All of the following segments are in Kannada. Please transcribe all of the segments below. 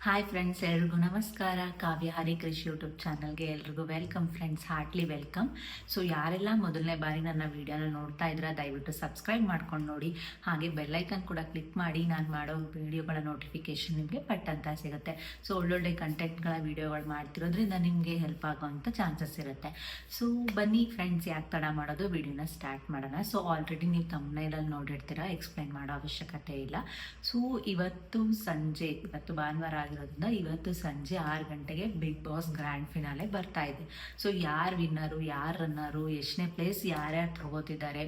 ಹಾಯ್ ಫ್ರೆಂಡ್ಸ್, ಎಲ್ರಿಗೂ ನಮಸ್ಕಾರ. ಕಾವ್ಯ ಹರಿ ಕೃಷಿ ಯೂಟ್ಯೂಬ್ ಚಾನಲ್ಗೆ ಎಲ್ರಿಗೂ welcome friends, heartly welcome. So ಯಾರೆಲ್ಲ ಮೊದಲನೇ ಬಾರಿ ನನ್ನ ವಿಡಿಯೋನ ನೋಡ್ತಾ ಇದ್ರೆ ದಯವಿಟ್ಟು ಸಬ್ಸ್ಕ್ರೈಬ್ ಮಾಡ್ಕೊಂಡು ನೋಡಿ. ಹಾಗೆ ಬೆಲ್ಲೈಕನ್ ಕೂಡ ಕ್ಲಿಕ್ ಮಾಡಿ ನಾನು ಮಾಡೋ ವಿಡಿಯೋಗಳ ನೋಟಿಫಿಕೇಶನ್ ನಿಮಗೆ ಪಟ್ಟಂತ ಸಿಗುತ್ತೆ. ಸೊ ಒಳ್ಳೊಳ್ಳೆ ಕಂಟೆಂಟ್ಗಳ ವಿಡಿಯೋಗಳು ಮಾಡ್ತಿರೋದ್ರಿಂದ ನಿಮಗೆ ಹೆಲ್ಪ್ ಆಗೋವಂಥ ಚಾನ್ಸಸ್ ಇರುತ್ತೆ. ಸೊ ಬನ್ನಿ ಫ್ರೆಂಡ್ಸ್, ಯಾಕೆ ತಡ ಮಾಡೋದು, ವಿಡಿಯೋನ ಸ್ಟಾರ್ಟ್ ಮಾಡೋಣ. ಸೊ ಆಲ್ರೆಡಿ ನೀವು ತಮ್ಮನೇಲಲ್ಲಿ ನೋಡಿರ್ತೀರಾ, ಎಕ್ಸ್ಪ್ಲೈನ್ ಮಾಡೋ ಅವಶ್ಯಕತೆ ಇಲ್ಲ. ಸೊ ಇವತ್ತು ಭಾನುವಾರ ಆಗಿರೋದ್ರಿಂದ ಇವತ್ತು ಸಂಜೆ 6 ಗಂಟೆಗೆ ಬಿಗ್ ಬಾಸ್ ಗ್ರ್ಯಾಂಡ್ ಫಿನಾಲೆ ಬರ್ತಾ ಇದೆ. ಸೊ ಯಾರು ವಿನ್ನರು, ಯಾರು ರನ್ನರು, ಎಷ್ಟನೇ ಪ್ಲೇಸ್ ಯಾರ್ಯಾರು ತಗೋತಿದ್ದಾರೆ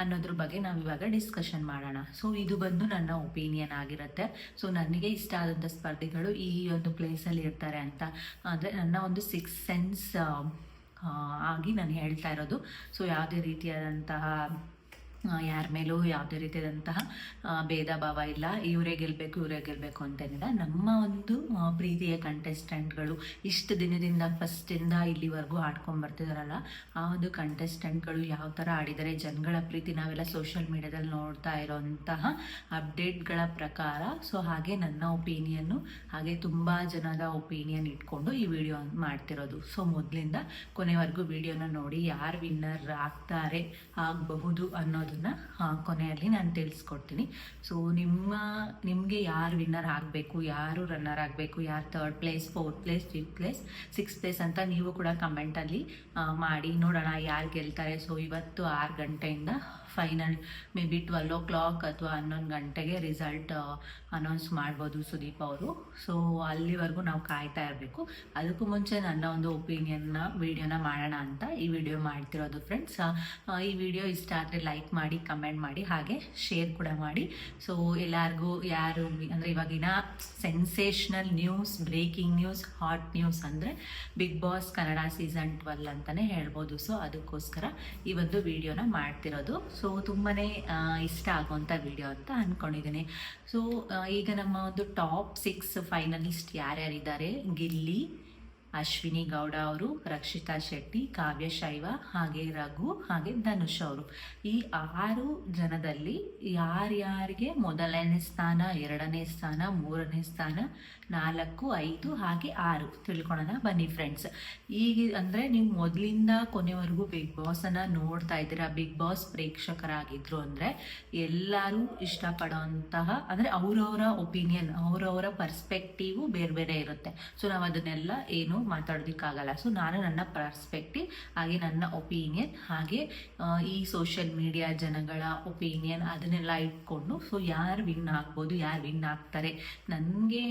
ಅನ್ನೋದ್ರ ಬಗ್ಗೆ ನಾವು ಇವಾಗ ಡಿಸ್ಕಷನ್ ಮಾಡೋಣ. ಸೊ ಇದು ಬಂದು ನನ್ನ ಒಪಿನಿಯನ್ ಆಗಿರುತ್ತೆ. ಸೊ ನನಗೆ ಇಷ್ಟ ಆದಂಥ ಸ್ಪರ್ಧಿಗಳು ಈ ಒಂದು ಪ್ಲೇಸಲ್ಲಿ ಇರ್ತಾರೆ ಅಂತ ಅಂದರೆ ನನ್ನ ಒಂದು ಸಿಕ್ಸ್ ಸೆನ್ಸ್ ಆಗಿ ನಾನು ಹೇಳ್ತಾ ಇರೋದು. ಸೊ ಯಾವುದೇ ರೀತಿಯಾದಂತಹ ಯಾರ ಮೇಲೂ ಯಾವುದೇ ರೀತಿಯಾದಂತಹ ಭೇದ ಭಾವ ಇಲ್ಲ, ಇವರೇ ಗೆಲ್ಲಬೇಕು ಅಂತೇನಿಲ್ಲ. ನಮ್ಮ ಒಂದು ಪ್ರೀತಿಯ ಕಂಟೆಸ್ಟೆಂಟ್ಗಳು ಇಷ್ಟು ದಿನದಿಂದ ಫಸ್ಟಿಂದ ಇಲ್ಲಿವರೆಗೂ ಆಡ್ಕೊಂಡು ಬರ್ತಿದಾರಲ್ಲ, ಆ ಒಂದು ಕಂಟೆಸ್ಟೆಂಟ್ಗಳು ಯಾವ ಥರ ಆಡಿದರೆ ಜನಗಳ ಪ್ರೀತಿ ನಾವೆಲ್ಲ ಸೋಷಿಯಲ್ ಮೀಡಿಯಾದಲ್ಲಿ ನೋಡ್ತಾ ಇರೋಂತಹ ಅಪ್ಡೇಟ್ಗಳ ಪ್ರಕಾರ. ಸೊ ಹಾಗೆ ನನ್ನ ಒಪಿನಿಯನ್ನು, ಹಾಗೆ ತುಂಬ ಜನದ ಒಪಿನಿಯನ್ ಇಟ್ಕೊಂಡು ಈ ವಿಡಿಯೋ ಮಾಡ್ತಿರೋದು. ಸೊ ಮೊದಲಿಂದ ಕೊನೆವರೆಗೂ ವಿಡಿಯೋನ ನೋಡಿ, ಯಾರು ವಿನ್ನರ್ ಆಗಬಹುದು ಅನ್ನೋದನ್ನ ಕೊನೆಯಲ್ಲಿ ನಾನು ತಿಳಿಸ್ಕೊಡ್ತೀನಿ. ಸೊ ನಿಮಗೆ ಯಾರು ವಿನ್ನರ್ ಆಗಬೇಕು, ಯಾರು ರನ್ನರ್ ಆಗಬೇಕು, ಯಾರು 3rd place, 4th place, 5th place, 6th place ಅಂತ ನೀವು ಕೂಡ ಕಮೆಂಟಲ್ಲಿ ಮಾಡಿ ನೋಡೋಣ ಯಾರು ಗೆಲ್ತಾರೆ. ಸೊ ಇವತ್ತು 6 ಗಂಟೆಯಿಂದ ಫೈನಲ್ ಮೇ ಬಿ 12 o'clock ಅಥವಾ 11 ಗಂಟೆಗೆ ರಿಸಲ್ಟ್ ಅನೌನ್ಸ್ ಮಾಡ್ಬೋದು ಸುದೀಪ್ ಅವರು. ಸೊ ಅಲ್ಲಿವರೆಗೂ ನಾವು ಕಾಯ್ತಾ ಇರಬೇಕು. ಅದಕ್ಕೂ ಮುಂಚೆ ನನ್ನ ಒಂದು ವಿಡಿಯೋನ ಮಾಡೋಣ ಅಂತ ಈ ವಿಡಿಯೋ ಮಾಡ್ತಿರೋದು ಫ್ರೆಂಡ್ಸ್. ಈ ವಿಡಿಯೋ ಇಷ್ಟ ಆದರೆ ಲೈಕ್ ಮಾಡಿ, ಕಮೆಂಟ್ ಮಾಡಿ, ಹಾಗೆ ಶೇರ್ ಕೂಡ ಮಾಡಿ. ಸೊ ಎಲ್ಲರಿಗೂ ಯಾರು ಅಂದರೆ ಇವಾಗಿನ sensational news, breaking news, hot news ಅಂದರೆ ಬಿಗ್ ಬಾಸ್ ಕನ್ನಡ ಸೀಸನ್ 12 ಅಂತಲೇ ಹೇಳ್ಬೋದು. ಸೊ ಅದಕ್ಕೋಸ್ಕರ ಈ ಒಂದು ವಿಡಿಯೋನ ಮಾಡ್ತಿರೋದು. ಸೊ ತುಂಬಾ ಇಷ್ಟ ಆಗುವಂಥ ವಿಡಿಯೋ ಅಂತ ಅಂದ್ಕೊಂಡಿದ್ದೀನಿ. ಸೊ ಈಗ ನಮ್ಮ ಒಂದು ಟಾಪ್ 6 ಫೈನಲಿಸ್ಟ್ ಯಾರ್ಯಾರಿದ್ದಾರೆ: ಗಿಲ್ಲಿ, ಅಶ್ವಿನಿ ಗೌಡ ಅವರು, ರಕ್ಷಿತಾ ಶೆಟ್ಟಿ, ಕಾವ್ಯ ಶೈವ, ಹಾಗೆ ರಘು, ಹಾಗೆ ಧನುಷ್ ಅವರು. ಈ 6 ಜನದಲ್ಲಿ ಯಾರ್ಯಾರಿಗೆ ಮೊದಲನೇ ಸ್ಥಾನ, 2ನೇ ಸ್ಥಾನ, 3ನೇ ಸ್ಥಾನ, 4, 5 ಹಾಗೆ 6 ತಿಳ್ಕೊಳ್ಳೋಣ ಬನ್ನಿ ಫ್ರೆಂಡ್ಸ್. ಈಗ ಅಂದರೆ ನೀವು ಮೊದಲಿಂದ ಕೊನೆವರೆಗೂ ಬಿಗ್ ಬಾಸನ್ನು ನೋಡ್ತಾ ಇದ್ದೀರಾ, ಬಿಗ್ ಬಾಸ್ ಪ್ರೇಕ್ಷಕರಾಗಿದ್ರು ಅಂದರೆ ಎಲ್ಲರೂ ಇಷ್ಟಪಡೋಂತಹ ಅಂದರೆ ಅವರವರ ಒಪಿನಿಯನ್, ಅವರವರ ಪರ್ಸ್ಪೆಕ್ಟಿವು ಬೇರೆ ಬೇರೆ ಇರುತ್ತೆ. ಸೊ ನಾವು ಅದನ್ನೆಲ್ಲ ಏನು ಮಾತಾಡೋದಕ್ಕಾಗಲ್ಲ. ಸೊ ನಾನು ನನ್ನ ಪರ್ಸ್ಪೆಕ್ಟಿವ್, ಹಾಗೆ ನನ್ನ ಒಪಿನಿಯನ್, ಹಾಗೆ ಈ ಸೋಷಿಯಲ್ ಮೀಡಿಯಾ ಜನಗಳ ಒಪಿನಿಯನ್ ಅದನ್ನೆಲ್ಲ ಇಟ್ಕೊಂಡು ಸೊ ಯಾರು ವಿನ್ ಆಗ್ಬೋದು, ಯಾರು ವಿನ್ ಆಗ್ತಾರೆ, ನನಗೆ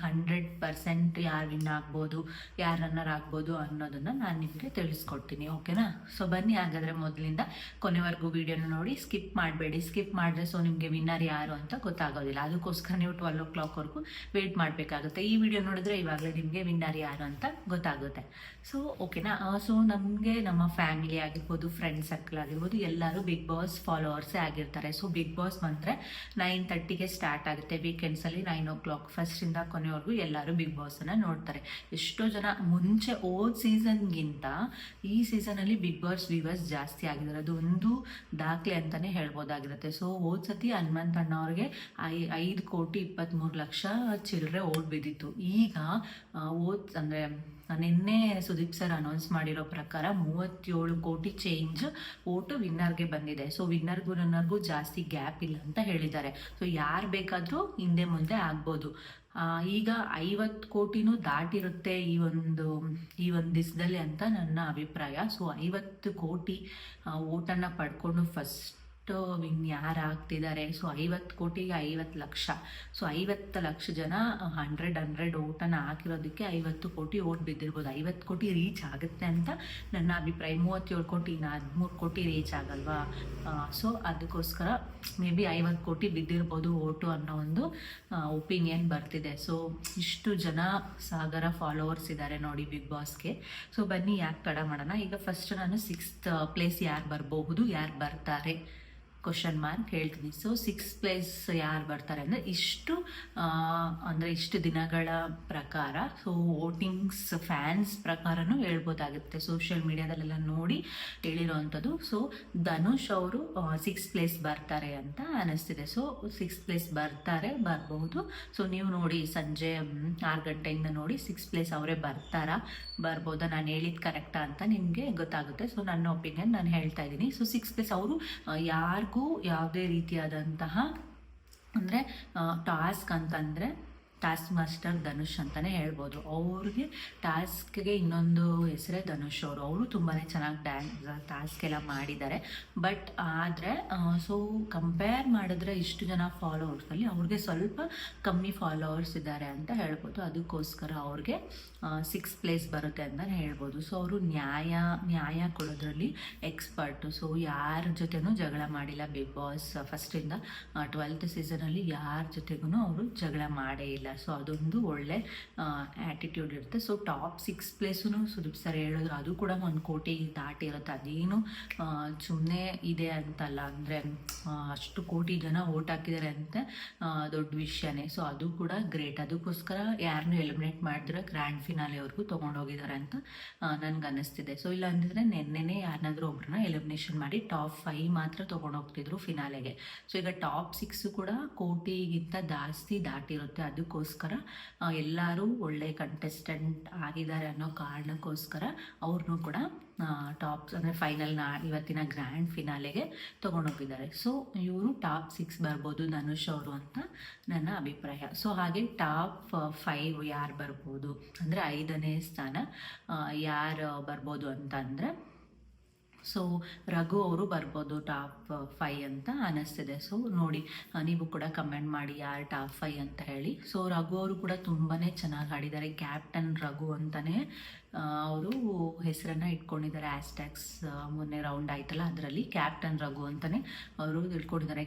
100% ಯಾರು ವಿನ್ ಆಗ್ಬೋದು, ಯಾರು ರನ್ನರ್ ಆಗ್ಬೋದು ಅನ್ನೋದನ್ನು ನಾನು ನಿಮಗೆ ತಿಳಿಸ್ಕೊಡ್ತೀನಿ. ಓಕೆನಾ? ಸೊ ಬನ್ನಿ ಹಾಗಾದರೆ ಮೊದಲಿಂದ ಕೊನೆವರೆಗೂ ವಿಡಿಯೋನ ನೋಡಿ, ಸ್ಕಿಪ್ ಮಾಡಬೇಡಿ. ಸ್ಕಿಪ್ ಮಾಡಿದ್ರೆ ಸೊ ನಿಮಗೆ ವಿನ್ನರ್ ಯಾರು ಅಂತ ಗೊತ್ತಾಗೋದಿಲ್ಲ. ಅದಕ್ಕೋಸ್ಕರ ನೀವು 12 o'clockವರೆಗೂ ವೆಯ್ಟ್ ಮಾಡಬೇಕಾಗುತ್ತೆ. ಈ ವಿಡಿಯೋ ನೋಡಿದ್ರೆ ಇವಾಗಲೇ ನಿಮಗೆ ವಿನ್ನರ್ ಯಾರು ಅಂತ ಗೊತ್ತಾಗುತ್ತೆ. ಸೊ ಓಕೆನಾ? ಸೊ ನಮಗೆ ನಮ್ಮ ಫ್ಯಾಮಿಲಿ ಆಗಿರ್ಬೋದು, ಫ್ರೆಂಡ್ ಸರ್ಕಲ್ ಆಗಿರ್ಬೋದು, ಎಲ್ಲರೂ ಬಿಗ್ ಬಾಸ್ ಫಾಲೋವರ್ಸೇ ಆಗಿರ್ತಾರೆ. ಸೊ ಬಿಗ್ ಬಾಸ್ ಬಂದರೆ 9:30ಗೆ ಸ್ಟಾರ್ಟ್ ಆಗುತ್ತೆ. ವೀಕೆಂಡ್ಸಲ್ಲಿ 9 o'clock ಫಸ್ಟಿಂದ ಕೊನೆವರೆಗೂ ಎಲ್ಲರೂ ಬಿಗ್ ಬಾಸನ್ನು ನೋಡ್ತಾರೆ. ಎಷ್ಟೋ ಜನ ಮುಂಚೆ ಹೋದ ಸೀಸನ್ಗಿಂತ ಈ ಸೀಸನಲ್ಲಿ ಬಿಗ್ ಬಾಸ್ ವ್ಯೂವರ್ಸ್ ಜಾಸ್ತಿ ಆಗಿದ್ದಾರೆ. ಅದು ಒಂದು ದಾಖಲೆ ಅಂತಲೇ ಹೇಳ್ಬೋದಾಗಿರುತ್ತೆ. ಸೊ ಹೋದ ಸತಿ ಹನುಮಂತ್ ಅಣ್ಣ ಅವ್ರಿಗೆ 5,23,00,000 ಚಿಲ್ಲರೆ ಓಟ್ ಬಿದ್ದಿತ್ತು. ಈಗ ಅಂದರೆ ನಿನ್ನೆ ಸುದೀಪ್ ಸರ್ ಅನೌನ್ಸ್ ಮಾಡಿರೋ ಪ್ರಕಾರ 37 ಕೋಟಿ ಚೇಂಜ್ ಓಟು ವಿನ್ನರ್ಗೆ ಬಂದಿದೆ. ಸೊ ವಿನ್ನರ್ಗೂ ರನ್ನರ್ಗೂ ಜಾಸ್ತಿ ಗ್ಯಾಪ್ ಇಲ್ಲ ಅಂತ ಹೇಳಿದ್ದಾರೆ. ಸೊ ಯಾರು ಬೇಕಾದರೂ ಹಿಂದೆ ಮುಂದೆ ಆಗ್ಬೋದು. ಈಗ 50 ಕೋಟಿನೂ ದಾಟಿರುತ್ತೆ ಈ ಒಂದು ದಿವಸದಲ್ಲಿ ಅಂತ ನನ್ನ ಅಭಿಪ್ರಾಯ. ಸೊ 50 ಕೋಟಿ ಓಟನ್ನು ಪಡ್ಕೊಂಡು ಫಸ್ಟ್ ವಿನ್ ಯಾರು ಆಗ್ತಿದ್ದಾರೆ. ಸೊ 50 ಕೋಟಿಗೆ 50 ಲಕ್ಷ. ಸೊ 50 ಲಕ್ಷ ಜನ 100 ಓಟನ್ನು ಹಾಕಿರೋದಕ್ಕೆ 50 ಕೋಟಿ ಓಟ್ ಬಿದ್ದಿರ್ಬೋದು. 50 ಕೋಟಿ ರೀಚ್ ಆಗುತ್ತೆ ಅಂತ ನನ್ನ ಅಭಿಪ್ರಾಯ. 37 ಕೋಟಿ, 13 ಕೋಟಿ ರೀಚ್ ಆಗಲ್ವಾ? ಸೊ ಅದಕ್ಕೋಸ್ಕರ ಮೇ ಬಿ 50 ಕೋಟಿ ಬಿದ್ದಿರ್ಬೋದು ಓಟು ಅನ್ನೋ ಒಂದು ಒಪಿನಿಯನ್ ಬರ್ತಿದೆ. ಸೊ ಇಷ್ಟು ಜನ ಸಾಗರ ಫಾಲೋವರ್ಸ್ ಇದ್ದಾರೆ ನೋಡಿ ಬಿಗ್ ಬಾಸ್ಗೆ. ಸೊ ಬನ್ನಿ ಯಾಕೆ ತಡ ಮಾಡೋಣ. ಈಗ ಫಸ್ಟ್ ನಾನು 6th ಪ್ಲೇಸ್ ಯಾರು ಬರಬಹುದು, ಯಾರು ಬರ್ತಾರೆ ಕ್ವಶನ್ ಮಾರ್ಕ್ ಹೇಳ್ತೀನಿ. ಸೊ 6th ಪ್ಲೇಸ್ ಯಾರು ಬರ್ತಾರೆ ಅಂದರೆ ಇಷ್ಟು ದಿನಗಳ ಪ್ರಕಾರ, ಸೊ ವೋಟಿಂಗ್ಸ್ ಫ್ಯಾನ್ಸ್ ಪ್ರಕಾರನೂ ಹೇಳ್ಬೋದಾಗುತ್ತೆ, ಸೋಷಿಯಲ್ ಮೀಡಿಯಾದಲ್ಲೆಲ್ಲ ನೋಡಿ ಹೇಳಿರೋವಂಥದ್ದು. ಸೊ ಧನುಷ್ ಅವರು 6th ಪ್ಲೇಸ್ ಬರ್ತಾರೆ ಅಂತ ಅನಿಸ್ತಿದೆ. ಸೊ 6th ಪ್ಲೇಸ್ ಬರ್ಬಹುದು. ಸೊ ನೀವು ನೋಡಿ ಸಂಜೆ 6 ಗಂಟೆಯಿಂದ ನೋಡಿ 6th ಪ್ಲೇಸ್ ಅವರೇ ಬರ್ಬೋದಾ, ನಾನು ಹೇಳಿದ್ದು ಕರೆಕ್ಟಾ ಅಂತ ನಿಮಗೆ ಗೊತ್ತಾಗುತ್ತೆ. ಸೊ ನನ್ನ ಒಪಿನಿಯನ್ ನಾನು ಹೇಳ್ತಾ ಇದ್ದೀನಿ. ಸೊ 6th ಪ್ಲೇಸ್ ಅವರು ಯಾರಿಗೂ ಯಾವುದೇ ರೀತಿಯಾದಂತಹ ಅಂದರೆ ಟಾಸ್ಕ್ ಅಂತಂದರೆ ಟಾಸ್ಕ್ ಮಾಸ್ಟರ್ ಧನುಷ್ ಅಂತಲೇ ಹೇಳ್ಬೋದು. ಅವ್ರಿಗೆ ಟಾಸ್ಕ್ಗೆ ಇನ್ನೊಂದು ಹೆಸರೇ ಧನುಷ್ ಅವರು ತುಂಬಾ ಚೆನ್ನಾಗಿ ಟಾಸ್ಕ್ ಎಲ್ಲ ಮಾಡಿದ್ದಾರೆ. ಬಟ್ ಆದರೆ ಸೊ ಕಂಪೇರ್ ಮಾಡಿದ್ರೆ ಇಷ್ಟು ಜನ ಫಾಲೋವರ್ಸಲ್ಲಿ ಅವ್ರಿಗೆ ಸ್ವಲ್ಪ ಕಮ್ಮಿ ಫಾಲೋವರ್ಸ್ ಇದ್ದಾರೆ ಅಂತ ಹೇಳ್ಬೋದು. ಅದಕ್ಕೋಸ್ಕರ ಅವ್ರಿಗೆ 6th ಪ್ಲೇಸ್ ಬರುತ್ತೆ ಅಂತಲೇ ಹೇಳ್ಬೋದು. ಸೊ ಅವರು ನ್ಯಾಯ ಕೊಡೋದ್ರಲ್ಲಿ ಎಕ್ಸ್ಪರ್ಟು. ಸೊ ಯಾರ ಜೊತೆನೂ ಜಗಳ ಮಾಡಿಲ್ಲ. ಬಿಗ್ ಬಾಸ್ ಫಸ್ಟಿಂದ 12th ಸೀಸನಲ್ಲಿ ಯಾರ ಜೊತೆಗೂ ಅವರು ಜಗಳ ಮಾಡೇ ಇಲ್ಲ. ಸೊ ಅದೊಂದು ಒಳ್ಳೆ ಆ್ಯಟಿಟ್ಯೂಡ್ ಇರುತ್ತೆ. So top 6th place Sudeep sir ಹೇಳಿದ್ರು, ಅದು ಕೂಡ 1 ಕೋಟಿ ದಾಟಿರುತ್ತೆ. ಅದೇನು ಸುಮ್ಮನೆ ಇದೆ ಅಂತಲ್ಲ, ಅಂದರೆ ಅಷ್ಟು ಕೋಟಿ ಜನ ವೋಟ್ ಹಾಕಿದ್ದಾರೆ ಅಂತ ದೊಡ್ಡ ವಿಷಯನೇ. ಸೊ ಅದು ಕೂಡ ಗ್ರೇಟ್. ಅದಕ್ಕೋಸ್ಕರ ಯಾರನ್ನೂ ಎಲಿಮಿನೇಟ್ ಮಾಡಿದ್ರೆ ಗ್ರ್ಯಾಂಡ್ ಫಿನಾಲೆವರೆಗೂ ತೊಗೊಂಡೋಗಿದ್ದಾರೆ ಅಂತ ನನಗೆ ಅನ್ನಿಸ್ತಿದೆ. ಸೊ ಇಲ್ಲ ಅಂದಿದ್ರೆ ನೆನ್ನೆನೇ ಯಾರನ್ನಾದ್ರೂ ಒಬ್ಬರನ್ನ ಎಲಿಮಿನೇಷನ್ ಮಾಡಿ ಟಾಪ್ 5 ಮಾತ್ರ ತೊಗೊಂಡೋಗ್ತಿದ್ರು ಫಿನಾಲೆಗೆ. ಸೊ ಈಗ ಟಾಪ್ 6 ಕೂಡ ಕೋಟಿಗಿಂತ ಜಾಸ್ತಿ ದಾಟಿರುತ್ತೆ. ಅದಕ್ಕೋಸ್ಕರ ಎಲ್ಲರೂ ಒಳ್ಳೆ ಕಂಟೆಸ್ಟೆಂಟ್ ಆಗಿದ್ದಾರೆ ಅನ್ನೋ ಕಾರಣಕ್ಕೋಸ್ಕರ ಅವ್ರನ್ನೂ ಕೂಡ ಅಂದರೆ ಇವತ್ತಿನ ಗ್ರ್ಯಾಂಡ್ ಫಿನಾಲೆಗೆ ತೊಗೊಂಡೋಗಿದ್ದಾರೆ. ಸೊ ಇವರು ಟಾಪ್ 6 ಬರ್ಬೋದು ಧನುಷ್ ಅವರು ಅಂತ ನನ್ನ ಅಭಿಪ್ರಾಯ. ಸೊ ಹಾಗೆ ಟಾಪ್ 5 ಯಾರು ಬರ್ಬೋದು ಅಂದರೆ 5ನೇ ಸ್ಥಾನ ಯಾರು ಬರ್ಬೋದು ಅಂತಂದರೆ ಸೊ ರಘು ಅವರು ಬರ್ಬೋದು ಟಾಪ್ 5 ಅಂತ ಅನ್ನಿಸ್ತಿದೆ. ಸೊ ನೋಡಿ, ನೀವು ಕೂಡ ಕಮೆಂಟ್ ಮಾಡಿ ಯಾರು ಟಾಪ್ 5 ಅಂತ ಹೇಳಿ. ಸೊ ರಘು ಅವರು ಕೂಡ ತುಂಬಾ ಚೆನ್ನಾಗಿ ಆಡಿದ್ದಾರೆ. ಕ್ಯಾಪ್ಟನ್ ರಘು ಅಂತಲೇ ಅವರು ಹೆಸರನ್ನು ಇಟ್ಕೊಂಡಿದ್ದಾರೆ. ಹ್ಯಾಶ್ಟ್ಯಾಗ್ಸ್ ಮೊನ್ನೆ ರೌಂಡ್ ಆಯ್ತಲ್ಲ, ಅದರಲ್ಲಿ ಕ್ಯಾಪ್ಟನ್ ರಘು ಅಂತಲೇ ಅವರು ಇಟ್ಕೊಂಡಿದ್ದಾರೆ.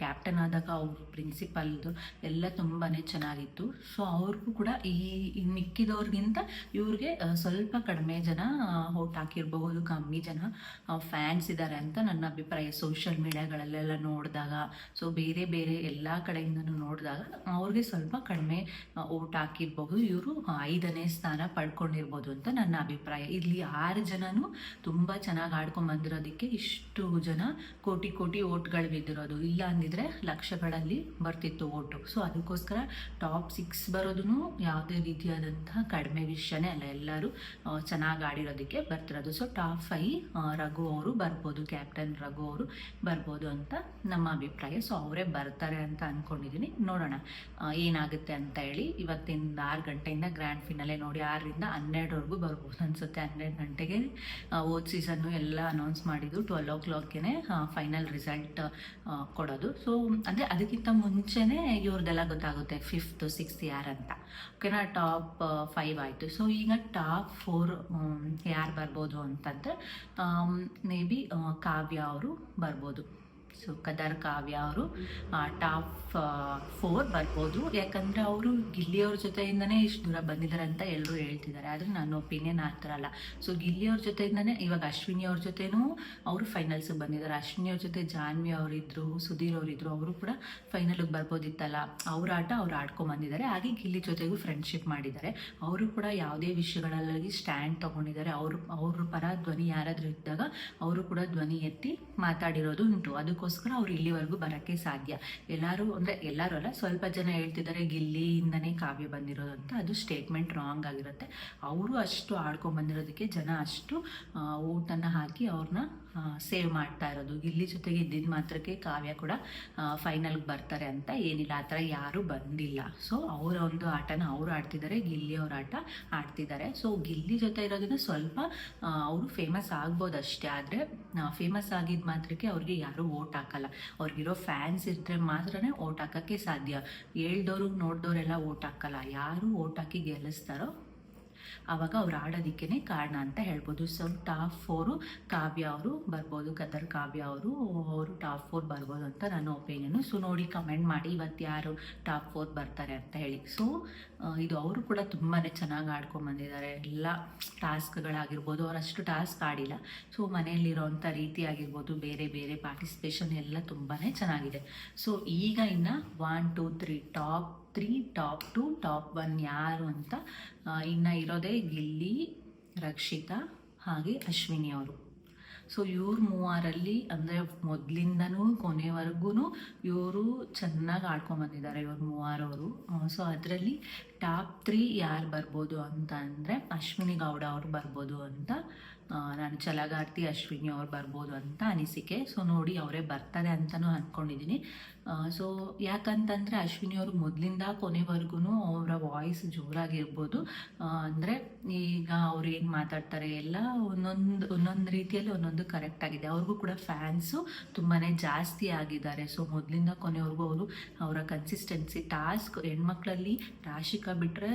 ಕ್ಯಾಪ್ಟನ್ ಆದಾಗ ಅವ್ರ ಪ್ರಿನ್ಸಿಪಲ್ದು ಎಲ್ಲ ತುಂಬಾ ಚೆನ್ನಾಗಿತ್ತು. ಸೊ ಅವ್ರಿಗೂ ಕೂಡ ಈ ಮಿಕ್ಕಿದವ್ರಿಗಿಂತ ಇವ್ರಿಗೆ ಸ್ವಲ್ಪ ಕಡಿಮೆ ಜನ ಓಟ್ ಹಾಕಿರಬಹುದು, ಕಮ್ಮಿ ಜನ ಫ್ಯಾನ್ಸ್ ಇದ್ದಾರೆ ಅಂತ ನನ್ನ ಅಭಿಪ್ರಾಯ. ಸೋಷಿಯಲ್ ಮೀಡಿಯಾಗಳಲ್ಲೆಲ್ಲ ನೋಡಿದಾಗ, ಸೊ ಬೇರೆ ಎಲ್ಲ ಕಡೆಯಿಂದನೂ ನೋಡಿದಾಗ ಅವ್ರಿಗೆ ಸ್ವಲ್ಪ ಕಡಿಮೆ ಓಟ್ ಹಾಕಿರಬಹುದು. ಇವರು 5ನೇ ಸ್ಥಾನ ಪಡ್ಕೊಂಡಿರ್ಬೋದು ಅಂತ ನನ್ನ ಅಭಿಪ್ರಾಯ. ಇಲ್ಲಿ 6 ಜನನು ತುಂಬ ಚೆನ್ನಾಗಿ ಆಡ್ಕೊಂಡು ಬಂದಿರೋದಕ್ಕೆ ಇಷ್ಟು ಜನ ಕೋಟಿ ಓಟ್ಗಳು ಬಿದ್ದಿರೋದು. ಇಲ್ಲ ಅಂದಿದ್ರೆ ಲಕ್ಷಗಳಲ್ಲಿ ಬರ್ತಿತ್ತು ಓಟು. ಸೊ ಅದಕ್ಕೋಸ್ಕರ ಟಾಪ್ 6 ಬರೋದು ಯಾವುದೇ ರೀತಿಯಾದಂತಹ ಕಡಿಮೆ ವಿಷಯನೇ ಅಲ್ಲ. ಎಲ್ಲರೂ ಚೆನ್ನಾಗಿ ಆಡಿರೋದಕ್ಕೆ ಬರ್ತಿರೋದು. ಸೊ ಟಾಪ್ 5 ರಘು ಅವರು ಬರ್ಬೋದು, ಕ್ಯಾಪ್ಟನ್ ರಘು ಅವರು ಬರ್ಬೋದು ಅಂತ ನಮ್ಮ ಅಭಿಪ್ರಾಯ. ಸೊ ಅವರೇ ಬರ್ತಾರೆ ಅಂತ ಅಂದ್ಕೊಂಡಿದ್ದೀನಿ. ನೋಡೋಣ ಏನಾಗುತ್ತೆ ಅಂತ ಹೇಳಿ. ಇವತ್ತಿಂದ 6 ಗಂಟೆಯಿಂದ ಗ್ರ್ಯಾಂಡ್ ಫಿನಾಲೆ ನೋಡಿ, 6ರಿಂದ 12ವರೆಗೂ ಬರ್ಬೋದು ಅನಿಸುತ್ತೆ. 12 ಗಂಟೆಗೆ ಹೋದ ಸೀಸನ್ನು ಎಲ್ಲ ಅನೌನ್ಸ್ ಮಾಡಿದ್ದು. 12 o'clockಗೆ ಫೈನಲ್ ರಿಸಲ್ಟ್ ಕೊಡೋದು. ಸೊ ಅಂದರೆ ಅದಕ್ಕಿಂತ ಮುಂಚೆನೇ ಇವ್ರದ್ದೆಲ್ಲ ಗೊತ್ತಾಗುತ್ತೆ 5th 6th ಯಾರಂತ. ಓಕೆನಾ, ಟಾಪ್ 5 ಆಯಿತು. ಸೊ ಈಗ ಟಾಪ್ 4 ಯಾರು ಬರ್ಬೋದು ಅಂತಂದರೆ ಮೇ ಬಿ ಕಾವ್ಯ ಅವರು ಬರ್ಬೋದು. ಸೊ ಕದರ್ ಕಾವ್ಯ ಅವರು ಟಾಪ್ 4 ಬರ್ಬೋದು. ಯಾಕಂದರೆ ಅವರು ಗಿಲ್ಲಿಯವ್ರ ಜೊತೆಯಿಂದನೇ ಇಷ್ಟು ದೂರ ಬಂದಿದ್ದಾರೆ ಅಂತ ಎಲ್ಲರೂ ಹೇಳ್ತಿದ್ದಾರೆ. ಆದರೆ ನನ್ನ ಒಪಿನಿಯನ್ ಆ ಥರ ಅಲ್ಲ. ಸೊ ಗಿಲ್ಲಿಯವ್ರ ಜೊತೆಯಿಂದನೇ ಇವಾಗ ಅಶ್ವಿನಿ ಅವ್ರ ಜೊತೆನೂ ಅವರು ಫೈನಲ್ಸ್ಗೆ ಬಂದಿದ್ದಾರೆ. ಅಶ್ವಿನಿ ಅವ್ರ ಜೊತೆ ಜಾನ್ವಿ ಅವರಿದ್ದರು, ಸುಧೀರ್ ಅವರಿದ್ದರು, ಅವರು ಕೂಡ ಫೈನಲ್ಗೆ ಬರ್ಬೋದಿತ್ತಲ್ಲ. ಅವ್ರ ಆಟ ಅವ್ರು ಆಡ್ಕೊಂಬಂದಿದ್ದಾರೆ. ಹಾಗೆ ಗಿಲ್ಲಿ ಜೊತೆಗೂ ಫ್ರೆಂಡ್ಶಿಪ್ ಮಾಡಿದ್ದಾರೆ. ಅವರು ಕೂಡ ಯಾವುದೇ ವಿಷಯಗಳಲ್ಲಿ ಸ್ಟ್ಯಾಂಡ್ ತೊಗೊಂಡಿದ್ದಾರೆ. ಅವ್ರ ಪರ ಧ್ವನಿ ಯಾರಾದರೂ ಇದ್ದಾಗ ಅವರು ಕೂಡ ಧ್ವನಿ ಎತ್ತಿ ಮಾತಾಡಿರೋದು ಉಂಟು. ಅದಕ್ಕೋಸ್ಕರ ಅವ್ರು ಇಲ್ಲಿವರೆಗೂ ಬರೋಕ್ಕೆ ಸಾಧ್ಯ. ಎಲ್ಲರೂ ಅಲ್ಲ, ಸ್ವಲ್ಪ ಜನ ಹೇಳ್ತಿದ್ದಾರೆ ಗಿಲ್ಲಿಯಿಂದನೇ ಕಾವ್ಯ ಬಂದಿರೋದು ಅಂತ. ಅದು ಸ್ಟೇಟ್ಮೆಂಟ್ ರಾಂಗ್ ಆಗಿರುತ್ತೆ. ಅವರು ಅಷ್ಟು ಆಡ್ಕೊಂಡ್ಬಂದಿರೋದಕ್ಕೆ ಜನ ಅಷ್ಟು ಓಟನ್ನು ಹಾಕಿ ಅವ್ರನ್ನ ಸೇವ್ ಮಾಡ್ತಾ ಇರೋದು. ಗಿಲ್ಲಿ ಜೊತೆಗೆ ಇದ್ದಿದ್ದು ಮಾತ್ರಕ್ಕೆ ಕಾವ್ಯ ಕೂಡ ಫೈನಲ್ಗೆ ಬರ್ತಾರೆ ಅಂತ ಏನಿಲ್ಲ. ಆ ಥರ ಯಾರೂ ಬಂದಿಲ್ಲ. ಸೊ ಅವರ ಒಂದು ಆಟನ ಅವರು ಆಡ್ತಿದ್ದಾರೆ, ಗಿಲ್ಲಿ ಅವ್ರ ಆಟ ಆಡ್ತಿದ್ದಾರೆ. ಸೊ ಗಿಲ್ಲಿ ಜೊತೆ ಇರೋದನ್ನ ಸ್ವಲ್ಪ ಅವರು ಫೇಮಸ್ ಆಗ್ಬೋದು ಅಷ್ಟೇ. ಆದರೆ ಫೇಮಸ್ ಆಗಿದ್ದು ಮಾತ್ರಕ್ಕೆ ಅವ್ರಿಗೆ ಯಾರೂ ಓಟ್ ಹಾಕಲ್ಲ. ಅವ್ರಿಗಿರೋ ಫ್ಯಾನ್ಸ್ ಇದ್ದರೆ ಮಾತ್ರನೇ ಓಟ್ ಹಾಕೋಕ್ಕೆ ಸಾಧ್ಯ. ಹೇಳ್ದವ್ರು ನೋಡಿದವರೆಲ್ಲ ಓಟ್ ಹಾಕಲ್ಲ. ಯಾರು ಓಟ್ ಹಾಕಿ ಗೆಲ್ಲಿಸ್ತಾರೋ ಆವಾಗ ಅವ್ರು ಆಡೋದಕ್ಕೇ ಕಾರಣ ಅಂತ ಹೇಳ್ಬೋದು. ಸೊ ಟಾಪ್ 4 ಕಾವ್ಯ ಅವರು ಬರ್ಬೋದು, ಗದರ್ ಕಾವ್ಯ ಅವರು ಟಾಪ್ 4 ಬರ್ಬೋದು ಅಂತ ನನ್ನ ಒಪಿನಿಯನು. ಸೊ ನೋಡಿ ಕಮೆಂಟ್ ಮಾಡಿ ಇವತ್ತು ಯಾರು ಟಾಪ್ 4 ಬರ್ತಾರೆ ಅಂತ ಹೇಳಿ. ಸೊ ಇದು ಅವರು ಕೂಡ ತುಂಬಾ ಚೆನ್ನಾಗಿ ಆಡ್ಕೊಂಬಂದಿದ್ದಾರೆ. ಎಲ್ಲ ಟಾಸ್ಕ್ಗಳಾಗಿರ್ಬೋದು, ಅವರಷ್ಟು ಟಾಸ್ಕ್ ಆಡಿಲ್ಲ. ಸೊ ಮನೆಯಲ್ಲಿರೋವಂಥ ರೀತಿ ಆಗಿರ್ಬೋದು, ಬೇರೆ ಬೇರೆ ಪಾರ್ಟಿಸಿಪೇಷನ್ ಎಲ್ಲ ತುಂಬಾ ಚೆನ್ನಾಗಿದೆ. ಸೊ ಈಗ ಇನ್ನು 1 2 3 ಟಾಪ್ 3 ಟಾಪ್ 2 ಟಾಪ್ 1 ಯಾರು ಅಂತ ಇನ್ನು ಇರೋದೇ ಗಿಲ್ಲಿ, ರಕ್ಷಿತಾ ಹಾಗೆ ಅಶ್ವಿನಿ ಅವರು. ಸೊ ಇವ್ರು ಮೂವರಲ್ಲಿ ಅಂದರೆ ಮೊದಲಿಂದನೂ ಕೊನೆವರೆಗೂ ಇವರು ಚೆನ್ನಾಗಿ ಆಡ್ಕೊಂಬಂದಿದ್ದಾರೆ ಇವ್ರು ಮೂವರವರು. ಸೊ ಅದರಲ್ಲಿ ಟಾಪ್ 3 ಯಾರು ಬರ್ಬೋದು ಅಂತ ಅಂದರೆ ಅಶ್ವಿನಿ ಗೌಡ ಅವರು ಬರ್ಬೋದು ಅಂತ ನಾನು ಛಲಗಾರ್ತಿ ಅಶ್ವಿನಿ ಅವ್ರು ಬರ್ಬೋದು ಅಂತ ಅನಿಸಿಕೆ. ಸೊ ನೋಡಿ ಅವರೇ ಬರ್ತಾರೆ ಅಂತಲೂ ಅಂದ್ಕೊಂಡಿದ್ದೀನಿ. ಸೊ ಯಾಕಂತಂದರೆ ಅಶ್ವಿನಿ ಅವರು ಮೊದಲಿಂದ ಕೊನೆವರೆಗೂ ಅವರ ವಾಯ್ಸ್ ಜೋರಾಗಿರ್ಬೋದು. ಅಂದರೆ ಈಗ ಅವ್ರು ಏನು ಮಾತಾಡ್ತಾರೆ ಎಲ್ಲ ಒಂದೊಂದು ರೀತಿಯಲ್ಲಿ ಒಂದೊಂದು ಕರೆಕ್ಟ್ ಆಗಿದೆ. ಅವ್ರಿಗೂ ಕೂಡ ಫ್ಯಾನ್ಸು ತುಂಬಾ ಜಾಸ್ತಿ ಆಗಿದ್ದಾರೆ. ಸೊ ಮೊದಲಿಂದ ಕೊನೆವರೆಗೂ ಅವರ ಕನ್ಸಿಸ್ಟೆನ್ಸಿ ಟಾಸ್ಕ್ ಹೆಣ್ಮಕ್ಳಲ್ಲಿ ರಾಶಿಕಾ ಬಿಟ್ಟರೆ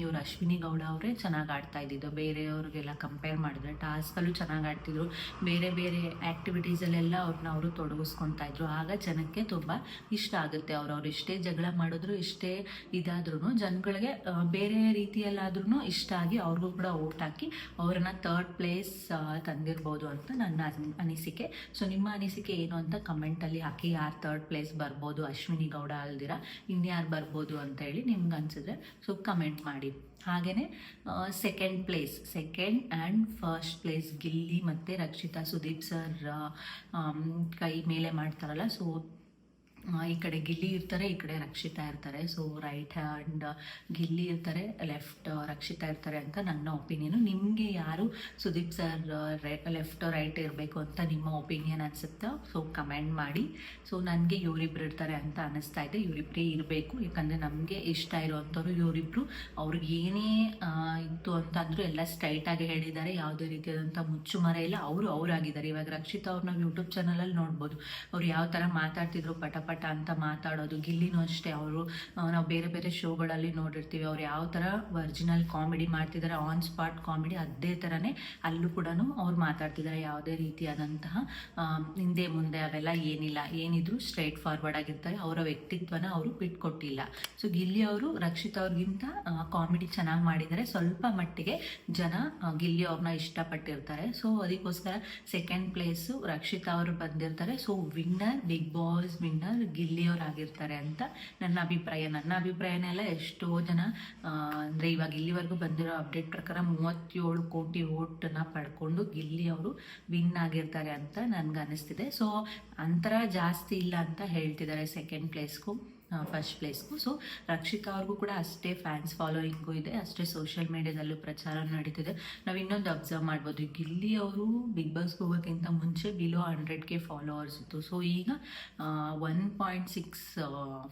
ಇವರು ಅಶ್ವಿನಿ ಗೌಡ ಅವರೇ ಚೆನ್ನಾಗಿ ಆಡ್ತಾ ಇದ್ದಿದ್ದು. ಬೇರೆಯವ್ರಿಗೆಲ್ಲ ಕಂಪೇರ್ ಮಾಡಿದ್ರೆ ಟಾಸ್ಕಲ್ಲೂ ಚೆನ್ನಾಗಿ ಆಡ್ತಿದ್ರು, ಬೇರೆ ಬೇರೆ ಆ್ಯಕ್ಟಿವಿಟೀಸಲ್ಲೆಲ್ಲ ಅವರು ತೊಡಗಿಸ್ಕೊತಾ ಇದ್ರು. ಆಗ ಜನಕ್ಕೆ ತುಂಬ ಇಷ್ಟ ಆಗುತ್ತೆ. ಅವ್ರು ಎಷ್ಟೇ ಜಗಳ ಮಾಡಿದ್ರು, ಎಷ್ಟೇ ಇದಾದ್ರೂ ಜನಗಳಿಗೆ ಬೇರೆ ರೀತಿಯಲ್ಲಾದ್ರೂ ಇಷ್ಟ ಆಗಿ ಅವ್ರಿಗೂ ಕೂಡ ಓಟ್ ಹಾಕಿ ಅವ್ರನ್ನ 3rd ಪ್ಲೇಸ್ ತಂದಿರ್ಬೋದು ಅಂತ ನನ್ನ ಅನಿಸಿಕೆ. ಸೊ ನಿಮ್ಮ ಅನಿಸಿಕೆ ಏನು ಅಂತ ಕಮೆಂಟಲ್ಲಿ ಹಾಕಿ. ಯಾರು 3rd ಪ್ಲೇಸ್ ಬರ್ಬೋದು ಅಶ್ವಿನಿ ಗೌಡ ಅಲ್ದಿರ ಇನ್ಯಾರು ಬರ್ಬೋದು ಅಂತ ಹೇಳಿ ನಿಮ್ಗೆ ಅನಿಸಿದ್ರೆ ಸೊ ಕಮೆಂಟ್ ಮಾಡಿ. ಹಾಗೆಯೇ second and first place Gilli ಮತ್ತು ರಕ್ಷಿತಾ. ಸುದೀಪ್ ಸರ್ ಕೈ ಮೇಲೆ ಮಾಡ್ತಾರಲ್ಲ, ಸೊ ಈ ಕಡೆ ಗಿಲ್ಲಿ ಇರ್ತಾರೆ, ಈ ಕಡೆ ರಕ್ಷಿತಾ ಇರ್ತಾರೆ. ಸೊ ರೈಟ್ ಹ್ಯಾಂಡ್ ಗಿಲ್ಲಿ ಇರ್ತಾರೆ, ಲೆಫ್ಟ್ ರಕ್ಷಿತಾ ಇರ್ತಾರೆ ಅಂತ ನನ್ನ ಒಪಿನಿಯನು. ನಿಮಗೆ ಯಾರು ಸುದೀಪ್ ಸರ್ ಲೆಫ್ಟ್ ರೈಟ್ ಇರಬೇಕು ಅಂತ ನಿಮ್ಮ ಒಪಿನಿಯನ್ ಅನಿಸುತ್ತಾ? ಸೊ ಕಮೆಂಟ್ ಮಾಡಿ. ಸೊ ನನಗೆ ಇವರಿಬ್ರು ಇರ್ತಾರೆ ಅಂತ ಅನ್ನಿಸ್ತಾ ಇದೆ. ಇವರಿಬ್ಬರೇ ಇರಬೇಕು, ಯಾಕಂದರೆ ನಮಗೆ ಇಷ್ಟ ಇರೋವಂಥವ್ರು ಇವರಿಬ್ರು. ಅವ್ರಿಗೆ ಏನೇ ಇತ್ತು ಅಂತಂದರೂ ಎಲ್ಲ ಸ್ಟ್ರೈಟಾಗಿ ಹೇಳಿದ್ದಾರೆ, ಯಾವುದೇ ರೀತಿಯಾದಂಥ ಮುಚ್ಚುಮರ ಇಲ್ಲ. ಅವರಾಗಿದ್ದಾರೆ. ಇವಾಗ ರಕ್ಷಿತಾ ಅವ್ರು ನಾವು ಯೂಟ್ಯೂಬ್ ಚಾನಲಲ್ಲಿ ನೋಡ್ಬೋದು, ಅವ್ರು ಯಾವ ಥರ ಮಾತಾಡ್ತಿದ್ರು, ಪಟ ಅಂತ ಮಾತಾಡೋದು. ಗಿಲ್ಲಿನೂ ಅಷ್ಟೇ, ಅವರು ನಾವು ಬೇರೆ ಬೇರೆ ಶೋಗಳಲ್ಲಿ ನೋಡಿರ್ತೀವಿ, ಅವ್ರು ಯಾವ ಥರ ಒರಿಜಿನಲ್ ಕಾಮಿಡಿ ಮಾಡ್ತಿದ್ದಾರೆ, ಆನ್ ಸ್ಪಾಟ್ ಕಾಮಿಡಿ, ಅದೇ ಥರನೇ ಅಲ್ಲೂ ಕೂಡ ಅವ್ರು ಮಾತಾಡ್ತಿದ್ದಾರೆ. ಯಾವುದೇ ರೀತಿಯಾದಂತಹ ಹಿಂದೆ ಮುಂದೆ ಅವೆಲ್ಲ ಏನಿಲ್ಲ, ಏನಿದ್ರು ಸ್ಟ್ರೈಟ್ ಫಾರ್ವರ್ಡ್ ಆಗಿರ್ತಾರೆ. ಅವರ ವ್ಯಕ್ತಿತ್ವನ ಅವರು ಬಿಟ್ಕೊಟ್ಟಿಲ್ಲ. ಸೊ ಗಿಲ್ಲಿ ಅವರು ರಕ್ಷಿತಾ ಅವ್ರಿಗಿಂತ ಕಾಮಿಡಿ ಚೆನ್ನಾಗಿ ಮಾಡಿದ್ದಾರೆ. ಸ್ವಲ್ಪ ಮಟ್ಟಿಗೆ ಜನ ಗಿಲ್ಲಿ ಅವ್ರನ್ನ ಇಷ್ಟಪಟ್ಟಿರ್ತಾರೆ. ಸೊ ಅದಕ್ಕೋಸ್ಕರ ಸೆಕೆಂಡ್ ಪ್ಲೇಸು ರಕ್ಷಿತಾ ಅವರು ಬಂದಿರ್ತಾರೆ. So winner, big boss winner ಗಿಲ್ಲಿಯವರಾಗಿರ್ತಾರೆ ಅಂತ ನನ್ನ ಅಭಿಪ್ರಾಯನೆಲ್ಲ ಎಷ್ಟೋ ಜನ ಅಂದರೆ ಇವಾಗ ಇಲ್ಲಿವರೆಗೂ ಬಂದಿರೋ ಅಪ್ಡೇಟ್ ಪ್ರಕಾರ 37 ಕೋಟಿ ಓಟನ್ನ ಪಡ್ಕೊಂಡು ಗಿಲ್ಲಿ ಅವರು ವಿನ್ ಆಗಿರ್ತಾರೆ ಅಂತ ನನಗೆ ಅನಿಸ್ತಿದೆ. ಸೊ ಅಂತರ ಜಾಸ್ತಿ ಇಲ್ಲ ಅಂತ ಹೇಳ್ತಿದ್ದಾರೆ ಸೆಕೆಂಡ್ ಪ್ಲೇಸ್ಗೂ ಫಸ್ಟ್ ಪ್ಲೇಸ್ಗೂ. ಸೊ ರಕ್ಷಿತಾ ಅವ್ರಿಗೂ ಕೂಡ ಅಷ್ಟೇ ಫ್ಯಾನ್ಸ್ ಫಾಲೋಯಿಂಗು ಇದೆ, ಅಷ್ಟೇ ಸೋಷಿಯಲ್ ಮೀಡಿಯಾದಲ್ಲೂ ಪ್ರಚಾರ ನಡೀತಿದೆ. ನಾವು ಇನ್ನೊಂದು ಅಬ್ಸರ್ವ್ ಮಾಡ್ಬೋದು, ಗಿಲ್ಲಿ ಅವರು ಬಿಗ್ ಬಾಸ್ಗೆ ಹೋಗೋಕ್ಕಿಂತ ಮುಂಚೆ ಬಿಲೋ 100K ಫಾಲೋವರ್ಸ್ ಇತ್ತು. ಸೊ ಈಗ 1.6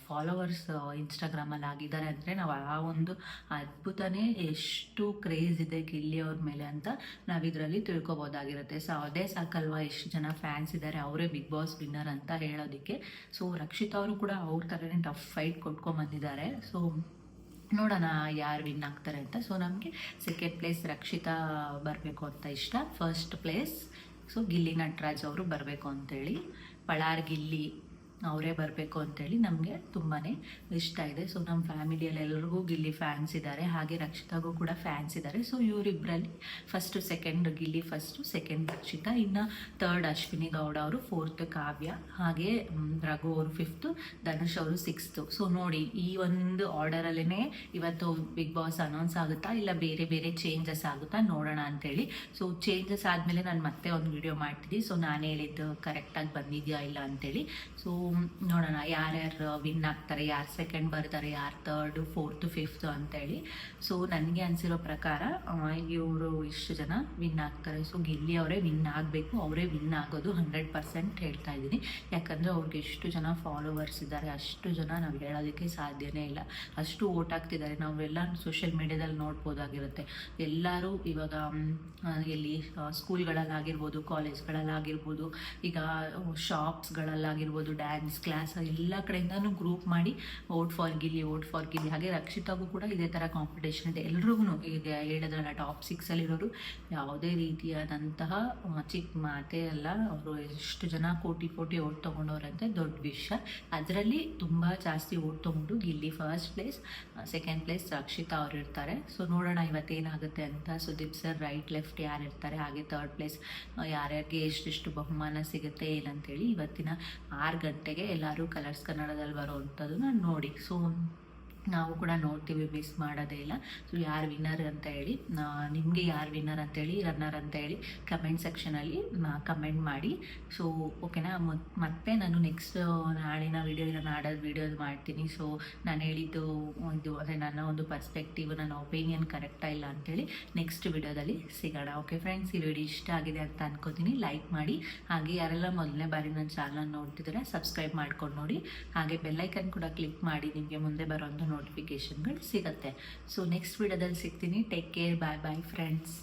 ಫಾಲೋವರ್ಸ್ ಇನ್ಸ್ಟಾಗ್ರಾಮಲ್ಲಿ ಆಗಿದ್ದಾರೆ ಅಂದರೆ ನಾವು ಆ ಒಂದು ಅದ್ಭುತನೇ ಎಷ್ಟು ಕ್ರೇಜ್ ಇದೆ ಗಿಲ್ಲಿ ಅವ್ರ ಮೇಲೆ ಅಂತ ನಾವು ಇದರಲ್ಲಿ ತಿಳ್ಕೊಬೋದಾಗಿರುತ್ತೆ. ಸೊ ಅದೇ ಸಾಕಲ್ವಾ ಎಷ್ಟು ಜನ ಫ್ಯಾನ್ಸ್ ಇದ್ದಾರೆ, ಅವರೇ ಬಿಗ್ ಬಾಸ್ ವಿನ್ನರ್ ಅಂತ ಹೇಳೋದಕ್ಕೆ. ಸೊ ರಕ್ಷಿತಾ ಅವರು ಕೂಡ ಅವ್ರ ಥರನೇ ಟಫ್ ಫೈಟ್ ಕೊಟ್ಕೊಂಡ್ಬಂದಿದ್ದಾರೆ. ಸೊ ನೋಡೋಣ ಯಾರು ವಿನ್ ಆಗ್ತಾರೆ ಅಂತ. ಸೊ ನಮಗೆ ಸೆಕೆಂಡ್ ಪ್ಲೇಸ್ ರಕ್ಷಿತಾ ಬರಬೇಕು ಅಂತ ಇಷ್ಟ. First place so Gilli Nataraj ಅವರು ಬರಬೇಕು ಅಂತೇಳಿ, ಪಳಾರ್ ಗಿಲ್ಲಿ ಅವರೇ ಬರಬೇಕು ಅಂತೇಳಿ ನಮಗೆ ತುಂಬಾ ಇಷ್ಟ ಇದೆ. ಸೊ ನಮ್ಮ ಫ್ಯಾಮಿಲಿಯಲ್ಲಿ ಎಲ್ಲರಿಗೂ ಗಿಲ್ಲಿ ಫ್ಯಾನ್ಸ್ ಇದ್ದಾರೆ, ಹಾಗೆ ರಕ್ಷಿತಾಗೂ ಕೂಡ ಫ್ಯಾನ್ಸ್ ಇದ್ದಾರೆ. ಸೊ ಇವರಿಬ್ಬರಲ್ಲಿ first second Gilli, first second Rakshita, ಇನ್ನು 3rd ಅಶ್ವಿನಿ ಗೌಡ ಅವರು, 4th ಕಾವ್ಯ, ಹಾಗೆ ರಘು ಅವರು 5th, ಧನುಷ್ ಅವರು 6th. ಸೊ ನೋಡಿ ಈ ಒಂದು ಆರ್ಡರಲ್ಲೇ ಇವತ್ತು ಬಿಗ್ ಬಾಸ್ ಅನೌನ್ಸ್ ಆಗುತ್ತಾ ಇಲ್ಲ ಬೇರೆ ಬೇರೆ ಚೇಂಜಸ್ ಆಗುತ್ತಾ ನೋಡೋಣ ಅಂತೇಳಿ. ಸೊ ಚೇಂಜಸ್ ಆದಮೇಲೆ ನಾನು ಮತ್ತೆ ಒಂದು ವಿಡಿಯೋ ಮಾಡ್ತೀನಿ. ಸೊ ನಾನು ಹೇಳಿದ್ದು ಕರೆಕ್ಟಾಗಿ ಬಂದಿದೆಯಾ ಇಲ್ಲ ಅಂತೇಳಿ. ಸೊ ನೋಡೋಣ ಯಾರ್ಯಾರು ವಿನ್ ಆಗ್ತಾರೆ, ಯಾರು ಸೆಕೆಂಡ್ ಬರ್ತಾರೆ, ಯಾರು 3rd, 4th, 5th ಅಂತೇಳಿ. ಸೊ ನನಗೆ ಅನಿಸಿರೋ ಪ್ರಕಾರ ಇವರು ಇಷ್ಟು ಜನ ವಿನ್ ಆಗ್ತಾರೆ. ಸೊ ಗಿಲ್ಲಿ ಅವರೇ ವಿನ್ ಆಗಬೇಕು, ಅವರೇ ವಿನ್ ಆಗೋದು 100% ಹೇಳ್ತಾ ಇದ್ದೀನಿ. ಯಾಕಂದರೆ ಅವ್ರಿಗೆ ಎಷ್ಟು ಜನ ಫಾಲೋವರ್ಸ್ ಇದ್ದಾರೆ, ಅಷ್ಟು ಜನ ನಾವು ಹೇಳೋದಕ್ಕೆ ಸಾಧ್ಯನೇ ಇಲ್ಲ, ಅಷ್ಟು ಓಟ್ ಆಗ್ತಿದ್ದಾರೆ. ನಾವೆಲ್ಲ ಸೋಷಿಯಲ್ ಮೀಡಿಯಾದಲ್ಲಿ ನೋಡ್ಬೋದಾಗಿರುತ್ತೆ. ಎಲ್ಲರೂ ಇವಾಗ ಎಲ್ಲಿ ಸ್ಕೂಲ್ಗಳಲ್ಲಾಗಿರ್ಬೋದು, ಕಾಲೇಜ್ಗಳಲ್ಲಾಗಿರ್ಬೋದು, ಈಗ ಶಾಪ್ಸ್ಗಳಲ್ಲಾಗಿರ್ಬೋದು, ಇರ್ಬೋದು, ಡ್ಯಾನ್ಸ್ ಕ್ಲಾಸ್ ಎಲ್ಲ ಕಡೆಯಿಂದನೂ ಗ್ರೂಪ್ ಮಾಡಿ vote for Gilli, vote for Gilli. ಹಾಗೆ ರಕ್ಷಿತಾಗೂ ಕೂಡ ಇದೇ ಥರ ಕಾಂಪಿಟೇಷನ್ ಇದೆ. ಎಲ್ರಿಗೂ ಈಗ ಹೇಳಿದ್ರಲ್ಲ ಟಾಪ್ 6 ಯಾವುದೇ ರೀತಿಯಾದಂತಹ ಚಿಕ್ಕ ಮಾತೇ ಅಲ್ಲ. ಅವರು ಎಷ್ಟು ಜನ ಕೋಟಿ ಓಟ್ ತೊಗೊಂಡವ್ರಂತೆ, ದೊಡ್ಡ ವಿಷಯ. ಅದರಲ್ಲಿ ತುಂಬ ಜಾಸ್ತಿ ಓಟ್ ತೊಗೊಂಡು Gilli first place, second place Rakshita ಅವ್ರು ಇರ್ತಾರೆ. ಸೊ ನೋಡೋಣ ಇವತ್ತೇನಾಗುತ್ತೆ ಅಂತ. ಸುದೀಪ್ ಸರ್ ರೈಟ್ ಲೆಫ್ಟ್ ಯಾರು ಇರ್ತಾರೆ, ಹಾಗೆ ಥರ್ಡ್ ಪ್ಲೇಸ್ ಯಾರ್ಯಾರಿಗೆ ಎಷ್ಟೆಷ್ಟು ಬಹುಮಾನ ಸಿಗುತ್ತೆ ಏನಂತೇಳಿ ಇವತ್ತಿನ 6 ಗಂಟೆಗೆ ಎಲ್ಲರೂ ಕಲರ್ಸ್ ಕನ್ನಡದಲ್ಲಿ ಬರೋವಂಥದ್ದನ್ನ ನೋಡಿ. ಸೊ ನಾವು ಕೂಡ ನೋಡ್ತೀವಿ, ಮಿಸ್ ಮಾಡೋದೇ ಇಲ್ಲ. ಸೊ ಯಾರು ವಿನ್ನರ್ ಅಂತ ಹೇಳಿ, ನಿಮಗೆ ಯಾರು ವಿನ್ನರ್ ಅಂತೇಳಿ, ರನ್ನರ್ ಅಂತ ಹೇಳಿ ಕಮೆಂಟ್ ಸೆಕ್ಷನಲ್ಲಿ ಕಮೆಂಟ್ ಮಾಡಿ. ಸೊ ಓಕೆನಾ. ಮತ್ತೆ ನಾನು ನೆಕ್ಸ್ಟ್ ನಾಳಿನ ವೀಡಿಯೋ ಇಲ್ಲ ನಾಡೋದು ವೀಡಿಯೋ ಮಾಡ್ತೀನಿ. ಸೊ ನಾನು ಹೇಳಿದ್ದು ಇದು ಅಂದರೆ ನನ್ನ ಒಂದು ಪರ್ಸ್ಪೆಕ್ಟಿವ್, ನನ್ನ ಒಪಿನಿಯನ್ ಕರೆಕ್ಟಾ ಇಲ್ಲ ಅಂತೇಳಿ ನೆಕ್ಸ್ಟ್ ವಿಡಿಯೋದಲ್ಲಿ ಸಿಗೋಣ. ಓಕೆ ಫ್ರೆಂಡ್ಸ್, ಈ ವಿಡಿಯೋ ಇಷ್ಟ ಆಗಿದೆ ಅಂತ ಅನ್ಕೋತೀನಿ. ಲೈಕ್ ಮಾಡಿ. ಹಾಗೆ ಯಾರೆಲ್ಲ ಮೊದಲನೇ ಬಾರಿ ನನ್ನ ಚಾನಲ್ ನೋಡ್ತಿದ್ದಾರೆ ಸಬ್ಸ್ಕ್ರೈಬ್ ಮಾಡ್ಕೊಂಡು ನೋಡಿ. ಹಾಗೆ ಬೆಲ್ಲೈಕನ್ ಕೂಡ ಕ್ಲಿಕ್ ಮಾಡಿ, ನಿಮಗೆ ಮುಂದೆ ಬರೋಂಥ ನೋಟಿಫಿಕೇಷನ್ಗಳು ಸಿಗುತ್ತೆ. ಸೊ ನೆಕ್ಸ್ಟ್ ವಿಡಿಯೋದಲ್ಲಿ ಸಿಗ್ತೀನಿ. ಟೇಕ್ ಕೇರ್, ಬಾಯ್ ಬಾಯ್ ಫ್ರೆಂಡ್ಸ್.